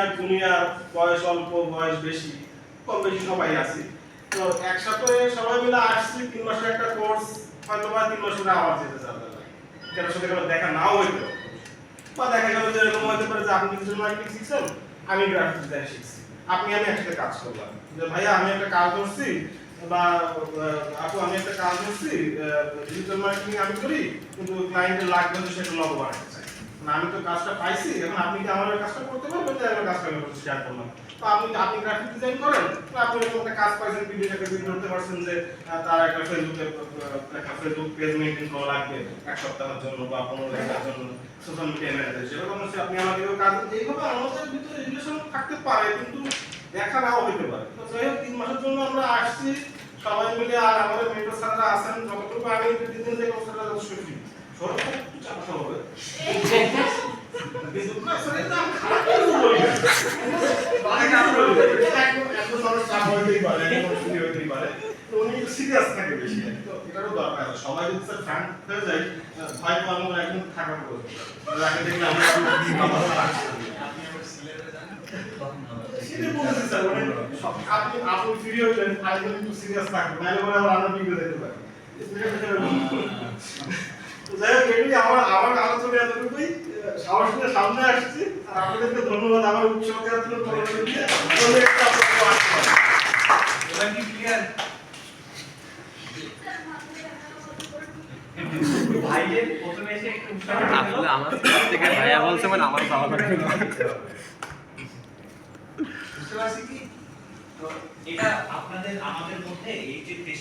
Senior junior, বয়স অল্প বয়স বেশি, কম বেশি সবাই আছি। তো একসাথে সবাই মিলে আসছি 3 মাসের একটা কোর্স, হয়তো বা 3 মাস পরে আবার যেতে চাবে না, কারোর সাথে কোনো দেখা নাও হইতে পারে, বা দেখা গেল যে এরকম হতে পারে যে আপনি ডিজিটাল মার্কেটিং শিখছেন, আমি গ্রাফিক ডিজাইন শিখছি, আপনি আমি একসাথে কাজ করলাম, যে ভাইয়া আমি একটা কাজ করছি, বা আপু আমি একটা কাজ করছি, ডিজিটাল মার্কেটিং আমি করি, কিন্তু ক্লায়েন্টের লাগবে যে সেটা লোগো বানাতে চাই, না আমি তো কাজটা পাইছি, এখন আপনি কি আমার কাজটা করতে পারবেন, যে আমার কাজটা আমি শেয়ার করলাম। তো আপনি গ্রাফিক ডিজাইন করেন, তো আপনি এরকম একটা কাজ পাইছেন, ভিডিওটাকে বিল্ড করতে পারছেন যে তার একটা ফেসবুক পেজ মেইনটেইন করা লাগবে 1 সপ্তাহের জন্য বা 15 দিনের জন্য, সোশ্যাল মিডিয়া ম্যানেজার, সেরকম হচ্ছে আপনি আমাকে কাজ, এইভাবে আমাদের ভিতরে রিলেশন থাকতে পারে, কিন্তু দেখা নাও হইতে পারে। তো যাই হোক 3 মাসের জন্য আমরা আসছি সবাই মিলে, আর আমাদের মেন্টর স্যাররা আছেন, যতটুকু আমি দিন থেকে স্যাররা যথেষ্ট ফ্রি, সরব একটু চাপা হবে কিন্তু না স্যার এটা খারাপ কিছু বলি না, অনেক আমরা এত সরব চাপ হইতেই পারে, এত ফ্রি হইতেই পারে, তো উনি সিরিয়াস থাকে বেশি, তো এটারও দরকার আছে। সবাই যদি স্যার ফ্যান হয়ে যায়, ভয় পাওয়ার মতো একদম থাকার প্রয়োজন, আগে দেখলে আমরা আপনি আবার সিলেটে যান সেটা বলছি স্যার, মানে আপনি ফ্রি হইলেন, আরেকজন একটু সিরিয়াস থাকবেন, নাহলে পরে আবার আমরা বিগড়ে যেতে পারি। তো যাই হোক এটাই আমার আলোচনা এতটুকুই, সাহস নিয়ে সামনে আসছি, আর আপনাদেরকে ধন্যবাদ আমার উৎসাহ দেওয়ার জন্য। এবার কি ক্লিয়ার? ভাইয়ের প্রথমে এসে একটু আসলে আমার থেকে ভাইয়া বলছে মানে আমার ভালো লাগবে না। বুঝতে পারছি কি? তো এটা আপনাদের আমাদের মধ্যে এই যে